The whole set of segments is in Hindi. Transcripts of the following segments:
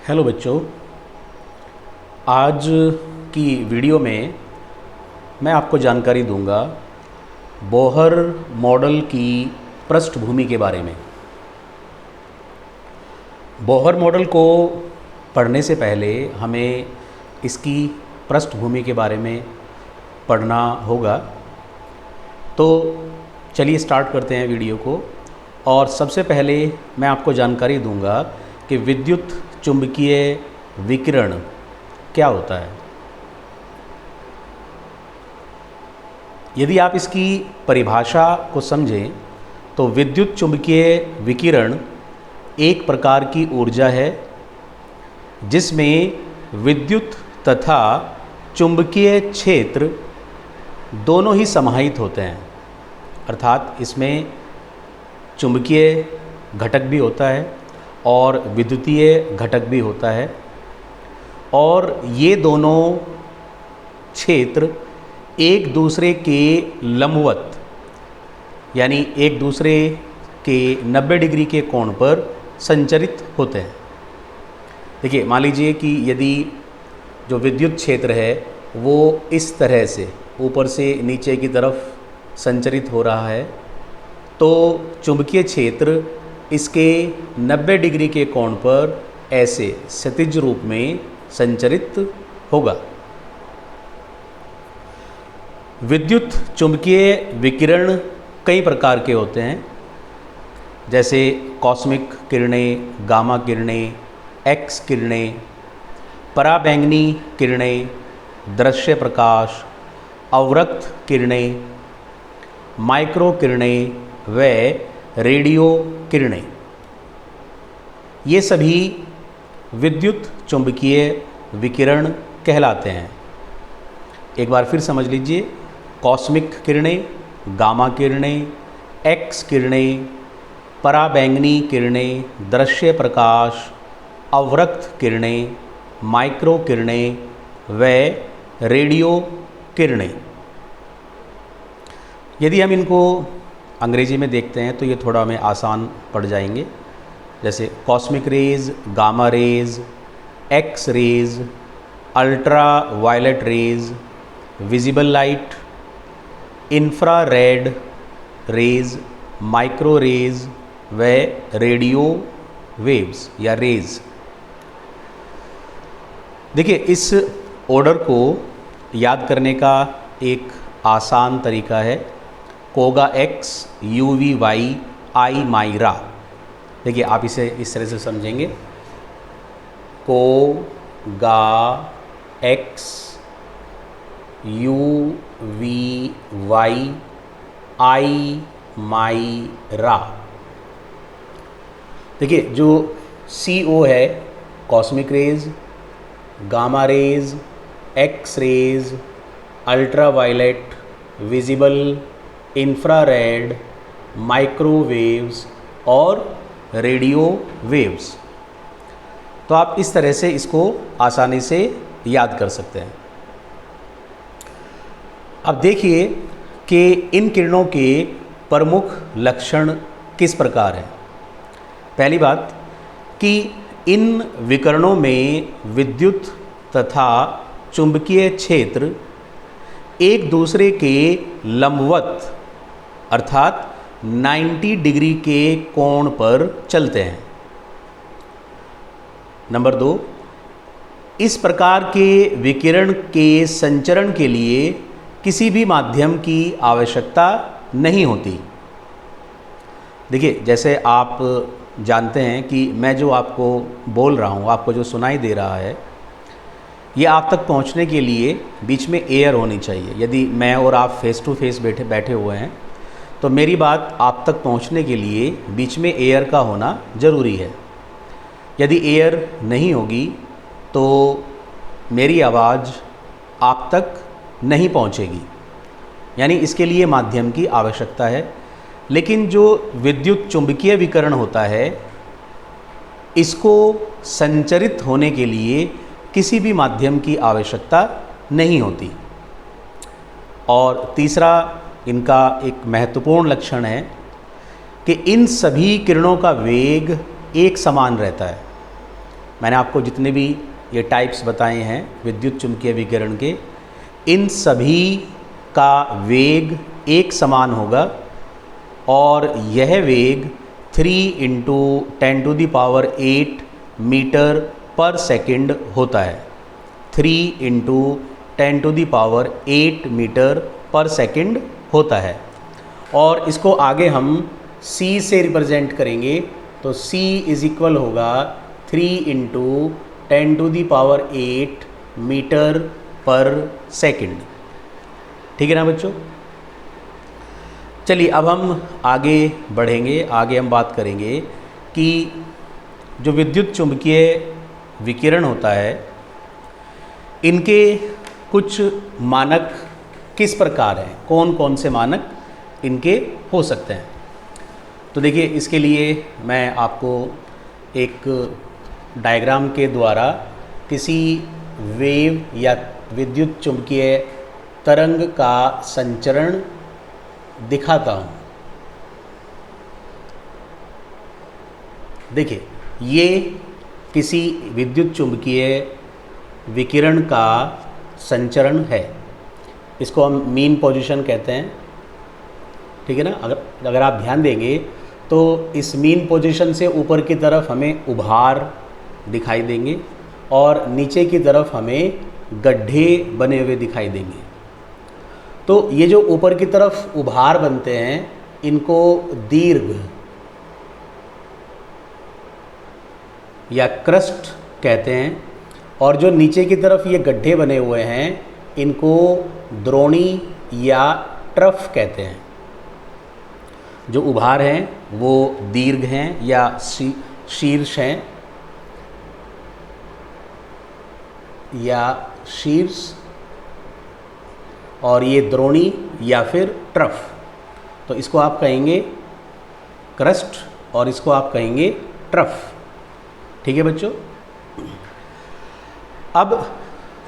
हेलो बच्चों, आज की वीडियो में मैं आपको जानकारी दूंगा बोहर मॉडल की पृष्ठभूमि के बारे में। बोहर मॉडल को पढ़ने से पहले हमें इसकी पृष्ठभूमि के बारे में पढ़ना होगा। तो चलिए स्टार्ट करते हैं वीडियो को। और सबसे पहले मैं आपको जानकारी दूंगा कि विद्युत चुंबकीय विकिरण क्या होता है। यदि आप इसकी परिभाषा को समझें तो विद्युत चुंबकीय विकिरण एक प्रकार की ऊर्जा है जिसमें विद्युत तथा चुंबकीय क्षेत्र दोनों ही समाहित होते हैं। अर्थात इसमें चुंबकीय घटक भी होता है और विद्युतीय घटक भी होता है, और ये दोनों क्षेत्र एक दूसरे के लंबवत यानी एक दूसरे के 90 डिग्री के कोण पर संचरित होते हैं। देखिए, मान लीजिए कि यदि जो विद्युत क्षेत्र है वो इस तरह से ऊपर से नीचे की तरफ संचरित हो रहा है, तो चुंबकीय क्षेत्र इसके 90 डिग्री के कोण पर ऐसे क्षैतिज रूप में संचरित होगा। विद्युत चुंबकीय विकिरण कई प्रकार के होते हैं, जैसे कॉस्मिक किरणें, गामा किरणें, एक्स किरणें, पराबैंगनी किरणें, दृश्य प्रकाश, अवरक्त किरणें, माइक्रो किरणें व रेडियो किरणें। ये सभी विद्युत चुंबकीय विकिरण कहलाते हैं। एक बार फिर समझ लीजिए, कॉस्मिक किरणें, गामा किरणें, एक्स किरणें, पराबैंगनी किरणें, दृश्य प्रकाश, अवरक्त किरणें, माइक्रो किरणें व रेडियो किरणें। यदि हम इनको अंग्रेजी में देखते हैं तो ये थोड़ा हमें आसान पड़ जाएंगे, जैसे cosmic rays, gamma rays, X rays, ultra violet rays, visible light, infrared rays, micro rays व रेडियो वेव्स या रेज। देखिए, इस ऑर्डर को याद करने का एक आसान तरीका है कोगा एक्स, यूवी वाई, आई माइरा। देखिए, आप इसे इस तरह से समझेंगे, कोगा X, U V Y, I माइरा। देखिए, जो सी ओ है cosmic rays, gamma rays, X rays, ultra violet, visible, infrared, microwaves और रेडियो वेव्स। तो आप इस तरह से इसको आसानी से याद कर सकते हैं। अब देखिए कि इन किरणों के प्रमुख लक्षण किस प्रकार हैं। पहली बात कि इन विकिरणों में विद्युत तथा चुंबकीय क्षेत्र एक दूसरे के लंबवत अर्थात 90 डिग्री के कोण पर चलते हैं। नंबर 2, इस प्रकार के विकिरण के संचरण के लिए किसी भी माध्यम की आवश्यकता नहीं होती। देखिए, जैसे आप जानते हैं कि मैं जो आपको बोल रहा हूँ, आपको जो सुनाई दे रहा है, ये आप तक पहुँचने के लिए बीच में एयर होनी चाहिए। यदि मैं और आप फेस टू फेस बैठे हुए हैं तो मेरी बात आप तक पहुँचने के लिए बीच में एयर का होना ज़रूरी है। यदि एयर नहीं होगी तो मेरी आवाज़ आप तक नहीं पहुँचेगी, यानी इसके लिए माध्यम की आवश्यकता है। लेकिन जो विद्युत चुंबकीय विकिरण होता है, इसको संचरित होने के लिए किसी भी माध्यम की आवश्यकता नहीं होती। और तीसरा इनका एक महत्वपूर्ण लक्षण है कि इन सभी किरणों का वेग एक समान रहता है। मैंने आपको जितने भी ये टाइप्स बताए हैं विद्युत चुम्बकीय विकिरण के, इन सभी का वेग एक समान होगा और यह वेग 3 × 10⁸ मीटर पर सेकंड होता है। 3 × 10⁸ मीटर पर सेकंड होता है। और इसको आगे हम c से रिप्रेजेंट करेंगे, तो c = होगा 3 × 10⁸ मीटर पर सेकंड। ठीक है ना बच्चों? चलिए अब हम आगे बढ़ेंगे। आगे हम बात करेंगे कि जो विद्युत चुम्बकीय विकिरण होता है, इनके कुछ मानक किस प्रकार हैं, कौन कौन से मानक इनके हो सकते हैं। तो देखिए, इसके लिए मैं आपको एक डायग्राम के द्वारा किसी वेव या विद्युत चुम्बकीय तरंग का संचरण दिखाता हूँ। देखिए, ये किसी विद्युत चुम्बकीय विकिरण का संचरण है। इसको हम मीन पोजीशन कहते हैं। ठीक है ना? अगर आप ध्यान देंगे तो इस मीन पोजीशन से ऊपर की तरफ हमें उभार दिखाई देंगे और नीचे की तरफ हमें गड्ढे बने हुए दिखाई देंगे। तो ये जो ऊपर की तरफ उभार बनते हैं, इनको दीर्घ या क्रस्ट कहते हैं, और जो नीचे की तरफ ये गड्ढे बने हुए हैं, इनको द्रोणी या ट्रफ कहते हैं। जो उभार हैं वो दीर्घ हैं या शीर्ष हैं या शीर्ष, और ये द्रोणी या फिर ट्रफ। तो इसको आप कहेंगे क्रस्ट और इसको आप कहेंगे ट्रफ। ठीक है बच्चों? अब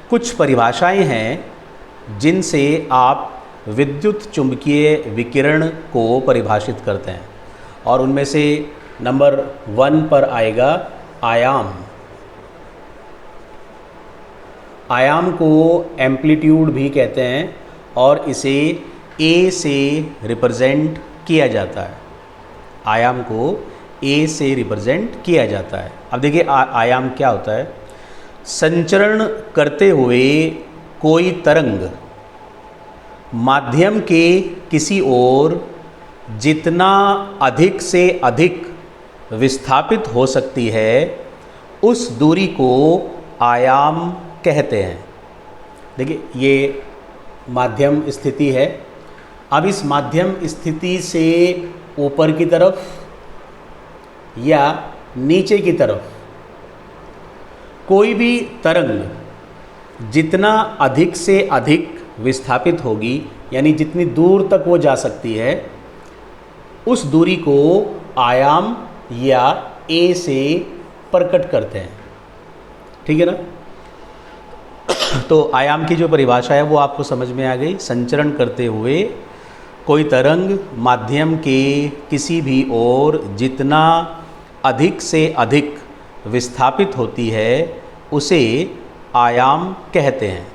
कुछ परिभाषाएं हैं जिनसे आप विद्युत चुम्बकीय विकिरण को परिभाषित करते हैं, और उनमें से नंबर 1 पर आएगा आयाम। आयाम को एम्पलीट्यूड भी कहते हैं और इसे A से रिप्रेजेंट किया जाता है। आयाम को A से रिप्रेजेंट किया जाता है। अब देखिए, आयाम क्या होता है। संचरण करते हुए कोई तरंग माध्यम के किसी ओर जितना अधिक से अधिक विस्थापित हो सकती है, उस दूरी को आयाम कहते हैं। देखिए, ये माध्यम स्थिति है। अब इस माध्यम स्थिति से ऊपर की तरफ या नीचे की तरफ कोई भी तरंग जितना अधिक से अधिक विस्थापित होगी, यानी जितनी दूर तक वो जा सकती है, उस दूरी को आयाम या A से प्रकट करते हैं। ठीक है ना? तो आयाम की जो परिभाषा है वो आपको समझ में आ गई। संचरण करते हुए कोई तरंग माध्यम के किसी भी ओर जितना अधिक से अधिक विस्थापित होती है, उसे आयाम कहते हैं।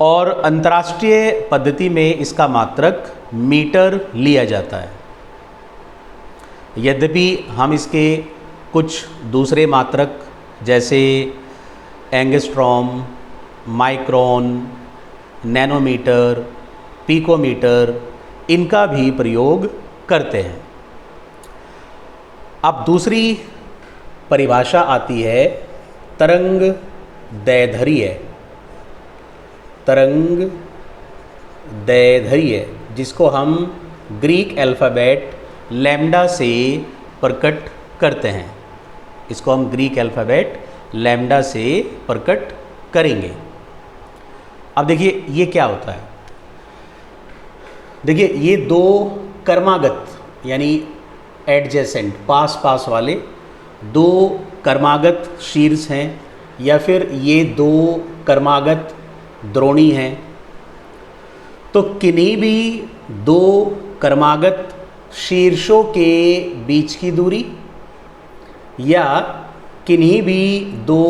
और अंतर्राष्ट्रीय पद्धति में इसका मात्रक मीटर लिया जाता है। यद्यपि हम इसके कुछ दूसरे मात्रक जैसे एंगस्ट्रॉम, माइक्रोन, नैनोमीटर, पिकोमीटर, इनका भी प्रयोग करते हैं। अब दूसरी परिभाषा आती है तरंग दैर्ध्य। तरंग दैर्ध्य, जिसको हम ग्रीक अल्फ़ाबेट लैम्डा से प्रकट करते हैं। इसको हम ग्रीक अल्फ़ाबेट लैम्डा से प्रकट करेंगे। अब देखिए, ये क्या होता है। देखिए, ये दो कर्मागत यानी एडजेसेंट, पास पास वाले दो कर्मागत शीर्ष हैं, या फिर ये दो कर्मागत द्रोणी हैं। तो किन्हीं भी दो कर्मागत शीर्षों के बीच की दूरी या किन्हीं भी दो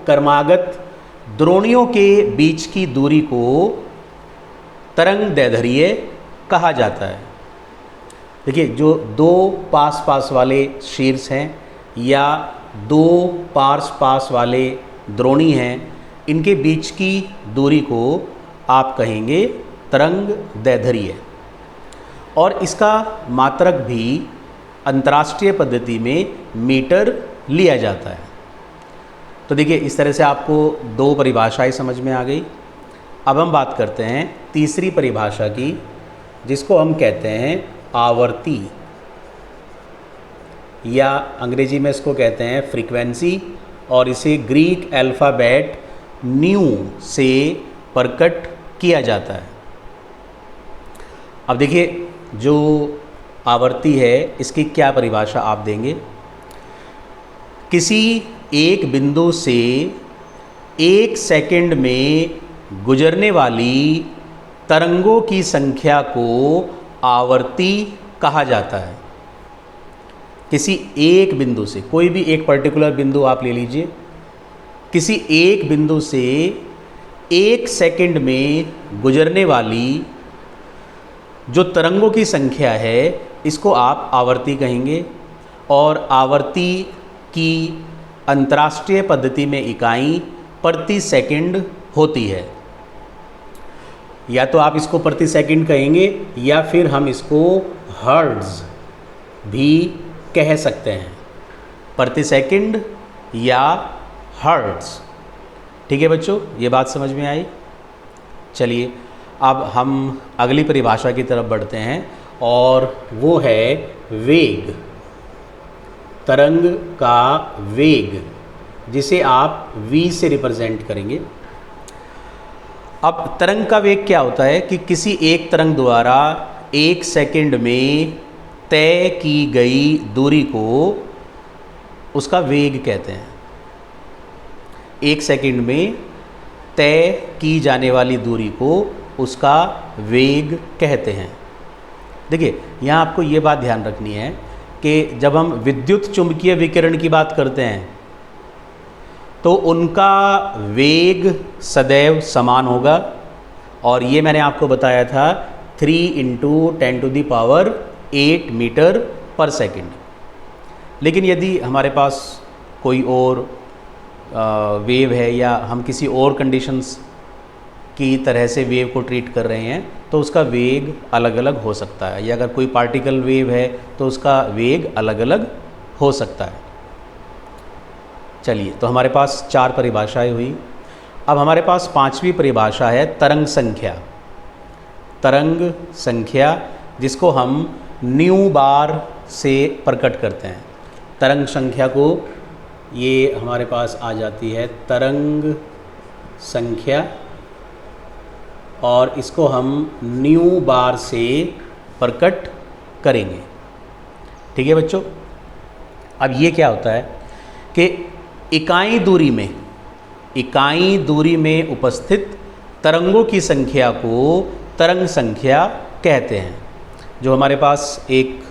कर्मागत द्रोणियों के बीच की दूरी को तरंग दैर्ध्य कहा जाता है। देखिए, जो दो पास पास वाले शीर्ष हैं या दो पास वाले द्रोणी हैं, इनके बीच की दूरी को आप कहेंगे तरंग दैर्ध्य। और इसका मात्रक भी अंतर्राष्ट्रीय पद्धति में मीटर लिया जाता है। तो देखिए, इस तरह से आपको दो परिभाषाएं समझ में आ गई। अब हम बात करते हैं तीसरी परिभाषा की, जिसको हम कहते हैं आवर्ती, या अंग्रेजी में इसको कहते हैं फ्रीक्वेंसी, और इसे ग्रीक अल्फ़ाबेट न्यू से प्रकट किया जाता है। अब देखिए, जो आवर्ती है इसकी क्या परिभाषा आप देंगे? किसी एक बिंदु से 1 सेकंड में गुजरने वाली तरंगों की संख्या को आवर्ती कहा जाता है। किसी एक बिंदु से, कोई भी एक पर्टिकुलर बिंदु आप ले लीजिए, किसी एक बिंदु से 1 सेकंड में गुजरने वाली जो तरंगों की संख्या है, इसको आप आवर्ती कहेंगे। और आवर्ती की अंतर्राष्ट्रीय पद्धति में इकाई प्रति सेकंड होती है। या तो आप इसको प्रति सेकंड कहेंगे, या फिर हम इसको हर्ट्ज़ भी कह सकते हैं। प्रति सेकंड या हर्ट्ज़। ठीक है बच्चों, ये बात समझ में आई? चलिए, अब हम अगली परिभाषा की तरफ बढ़ते हैं, और वो है वेग। तरंग का वेग, जिसे आप v से रिप्रेजेंट करेंगे। अब तरंग का वेग क्या होता है कि किसी एक तरंग द्वारा 1 सेकंड में तय की गई दूरी को उसका वेग कहते हैं। 1 सेकंड में तय की जाने वाली दूरी को उसका वेग कहते हैं। देखिए, यहाँ आपको ये बात ध्यान रखनी है कि जब हम विद्युत चुंबकीय विकिरण की बात करते हैं तो उनका वेग सदैव समान होगा, और ये मैंने आपको बताया था 3 × 10⁸ मीटर पर सेकंड। लेकिन यदि हमारे पास कोई और वेव है, या हम किसी और कंडीशंस की तरह से वेव को ट्रीट कर रहे हैं, तो उसका वेग अलग अलग हो सकता है। या अगर कोई पार्टिकल वेव है तो उसका वेग अलग अलग हो सकता है। चलिए, तो हमारे पास 4 परिभाषाएं हुई। अब हमारे पास 5वीं परिभाषा है तरंग संख्या। तरंग संख्या, जिसको हम न्यू बार से प्रकट करते हैं। तरंग संख्या को, ये हमारे पास आ जाती है तरंग संख्या, और इसको हम न्यू बार से प्रकट करेंगे। ठीक है बच्चों? अब ये क्या होता है कि इकाई दूरी में उपस्थित तरंगों की संख्या को तरंग संख्या कहते हैं। जो हमारे पास एक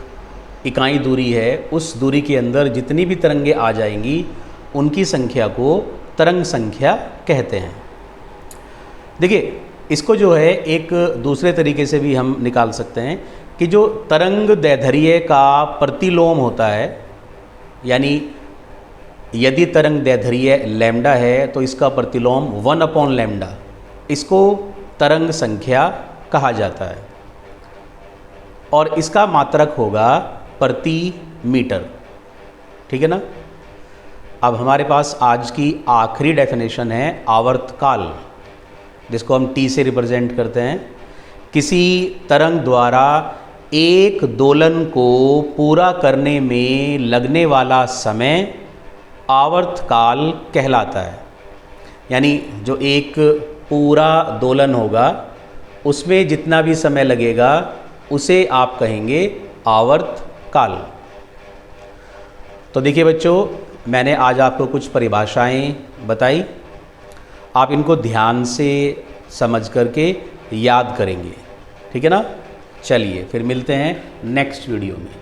इकाई दूरी है, उस दूरी के अंदर जितनी भी तरंगें आ जाएंगी, उनकी संख्या को तरंग संख्या कहते हैं। देखिए, इसको जो है एक दूसरे तरीके से भी हम निकाल सकते हैं कि जो तरंग दैर्ध्य का प्रतिलोम होता है, यानी यदि तरंग दैर्ध्य लैम्डा है तो इसका प्रतिलोम 1/λ, इसको तरंग संख्या कहा जाता है, और इसका मात्रक होगा प्रति मीटर। ठीक है ना? अब हमारे पास आज की आखिरी डेफिनेशन है आवर्तकाल, जिसको हम T से रिप्रेजेंट करते हैं। किसी तरंग द्वारा एक दोलन को पूरा करने में लगने वाला समय आवर्तकाल कहलाता है। यानी जो एक पूरा दोलन होगा, उसमें जितना भी समय लगेगा, उसे आप कहेंगे आवर्तकाल। तो देखिए बच्चों, मैंने आज आपको कुछ परिभाषाएं बताई, आप इनको ध्यान से समझ करके याद करेंगे। ठीक है ना? चलिए, फिर मिलते हैं नेक्स्ट वीडियो में।